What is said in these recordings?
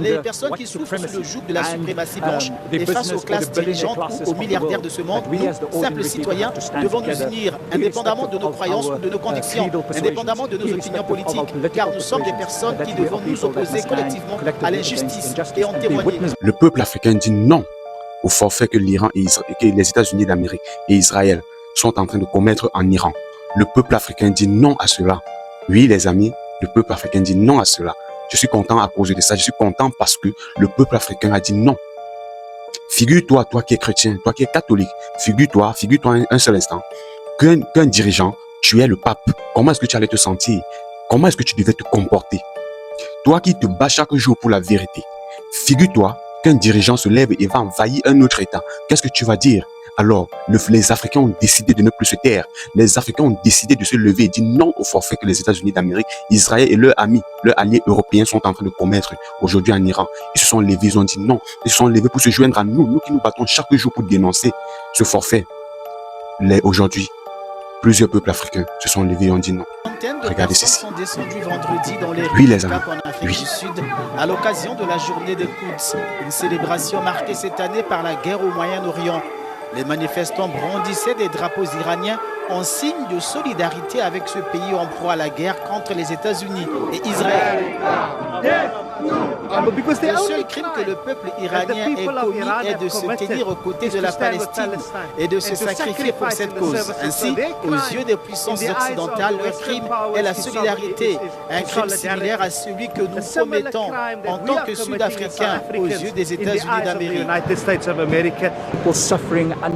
Les personnes qui souffrent sous le joug de la suprématie blanche et face aux classes dirigeantes ou aux milliardaires de ce monde, nous, simples citoyens, devons nous unir, indépendamment de nos croyances ou de nos convictions, indépendamment de nos opinions politiques, car nous sommes des personnes qui devons nous opposer collectivement à l'injustice et en témoigner. Le peuple africain dit non au forfait que l'Iran et que les États-Unis d'Amérique et Israël sont en train de commettre en Iran. Le peuple africain dit non à cela. Oui, les amis, le peuple africain dit non à cela. Je suis content à cause de ça. Je suis content parce que le peuple africain a dit non. Figure-toi, toi qui es chrétien, toi qui es catholique, figure-toi un seul instant, qu'un dirigeant, tu es le pape. Comment est-ce que tu allais te sentir? Comment est-ce que tu devais te comporter? Toi qui te bats chaque jour pour la vérité, figure-toi qu'un dirigeant se lève et va envahir un autre État. Qu'est-ce que tu vas dire? Alors, les Africains ont décidé de ne plus se taire. Les Africains ont décidé de se lever et dire non au forfait que les États-Unis d'Amérique, Israël et leurs amis, leurs alliés européens sont en train de commettre aujourd'hui en Iran. Ils se sont levés, ils ont dit non. Ils se sont levés pour se joindre à nous, nous qui nous battons chaque jour pour dénoncer ce forfait. Aujourd'hui, plusieurs peuples africains se sont levés et ont dit non. Regardez ceci. Sont descendus vendredi dans les oui, les amis. En Afrique du Sud à l'occasion de la journée des Quds, une célébration marquée cette année par la guerre au Moyen-Orient. Les manifestants brandissaient des drapeaux iraniens en signe de solidarité avec ce pays en proie à la guerre contre les États-Unis et Israël. Le seul crime que le peuple iranien ait commis est de se tenir aux côtés de la Palestine et de se sacrifier pour cette cause. Ainsi, aux yeux des puissances occidentales, leur crime est la solidarité, un crime similaire à celui que nous commettons en tant que Sud-Africains aux yeux des États-Unis d'Amérique.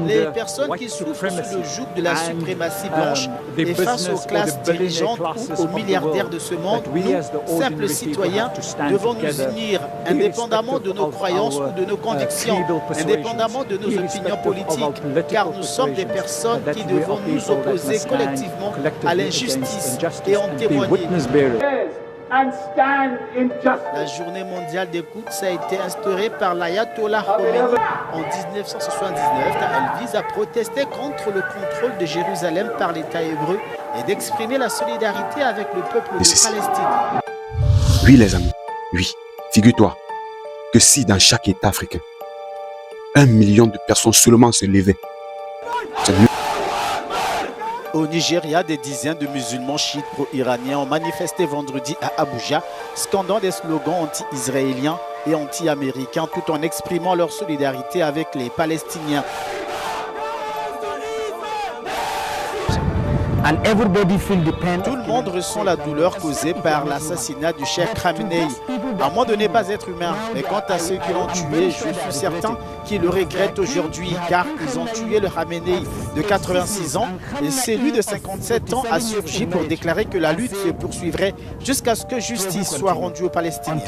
Les personnes qui souffrent sous le joug de la suprématie blanche et face aux classes dirigeantes ou aux milliardaires de ce monde, nous, simples citoyens, devons nous unir, indépendamment de nos croyances ou de nos convictions, indépendamment de nos opinions politiques, car nous sommes des personnes qui devons nous opposer collectivement à l'injustice et en témoigner. La journée mondiale des Quds a été instaurée par l'Ayatollah Khomeini en 1979. Elle vise à protester contre le contrôle de Jérusalem par l'État hébreu et d'exprimer la solidarité avec le peuple de Palestine. Oui, les amis, oui. Figure-toi que si dans chaque État africain, 1 million de personnes seulement se levaient, au Nigeria, des dizaines de musulmans chiites pro-iraniens ont manifesté vendredi à Abuja, scandant des slogans anti-israéliens et anti-américains tout en exprimant leur solidarité avec les Palestiniens. Tout le monde ressent la douleur causée par l'assassinat du cheikh Khamenei. À moins de ne pas être humain, mais quant à ceux qui l'ont tué, je suis certain qu'ils le regrettent aujourd'hui, car ils ont tué le Khamenei de 86 ans et celui de 57 ans a surgi pour déclarer que la lutte se poursuivrait jusqu'à ce que justice soit rendue aux Palestiniens.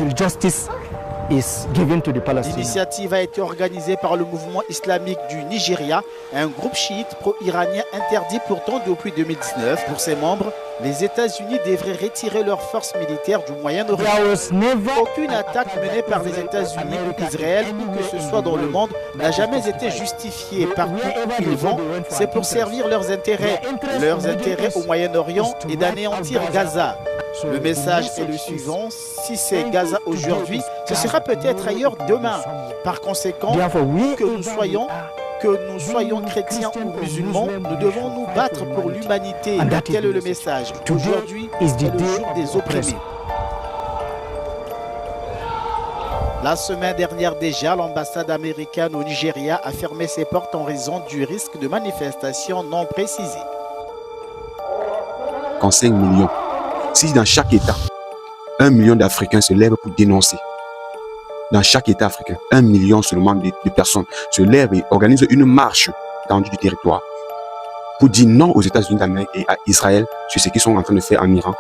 L'initiative a été organisée par le mouvement islamique du Nigeria, un groupe chiite pro-iranien interdit pourtant depuis 2019. Pour ses membres, les États-Unis devraient retirer leurs forces militaires du Moyen-Orient. Aucune attaque menée par les États-Unis ou Israël, ou que ce soit dans le monde, n'a jamais été justifiée. Partout où ils vont, c'est pour servir leurs intérêts au Moyen-Orient et d'anéantir Gaza. Le message est le suivant: si c'est Gaza aujourd'hui, ce sera peut-être ailleurs demain. Par conséquent, que nous soyons chrétiens ou musulmans, nous devons nous battre pour l'humanité. Tel est le message. Aujourd'hui est le jour des opprimés. La semaine dernière déjà, l'ambassade américaine au Nigeria a fermé ses portes en raison du risque de manifestations non précisées. Quand 5 millions, si dans chaque État, 1 million d'Africains se lèvent pour dénoncer, dans chaque État africain, 1 million seulement de personnes se lèvent et organisent une marche étendue du territoire pour dire non aux États-Unis d'Amérique et à Israël sur ce qu'ils sont en train de faire en Iran.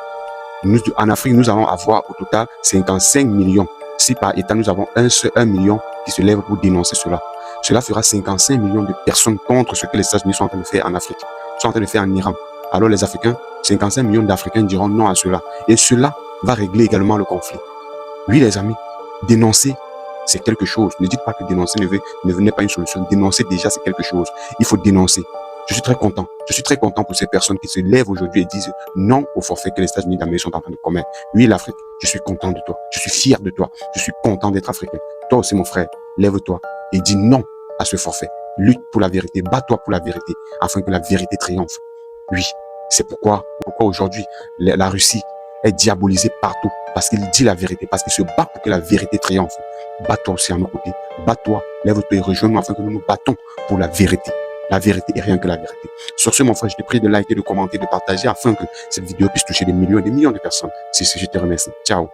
Nous, en Afrique, nous allons avoir au total 55 millions. Si par État, nous avons un million qui se lève pour dénoncer cela, cela fera 55 millions de personnes contre ce que les États-Unis sont en train de faire en Afrique, sont en train de faire en Iran. Alors les Africains, 55 millions d'Africains diront non à cela. Et cela va régler également le conflit. Oui, les amis, dénoncer, c'est quelque chose. Ne dites pas que dénoncer ne n'est pas une solution. Dénoncer déjà, c'est quelque chose. Il faut dénoncer. Je suis très content. Je suis très content pour ces personnes qui se lèvent aujourd'hui et disent non au forfait que les États-Unis d'Amérique sont en train de commettre. Oui, l'Afrique, je suis content de toi. Je suis fier de toi. Je suis content d'être africain. Toi aussi, mon frère, lève-toi et dis non à ce forfait. Lutte pour la vérité. Bats-toi pour la vérité afin que la vérité triomphe. Oui, c'est pourquoi aujourd'hui, la Russie est diabolisée partout. Parce qu'il dit la vérité, parce qu'il se bat pour que la vérité triomphe. Bats-toi aussi à nos côtés. Bats-toi, lève-toi et rejoins-nous afin que nous nous battons pour la vérité. La vérité et rien que la vérité. Sur ce, mon frère, je te prie de liker, de commenter, de partager afin que cette vidéo puisse toucher des millions et des millions de personnes. C'est ce que je te remercie. Ciao.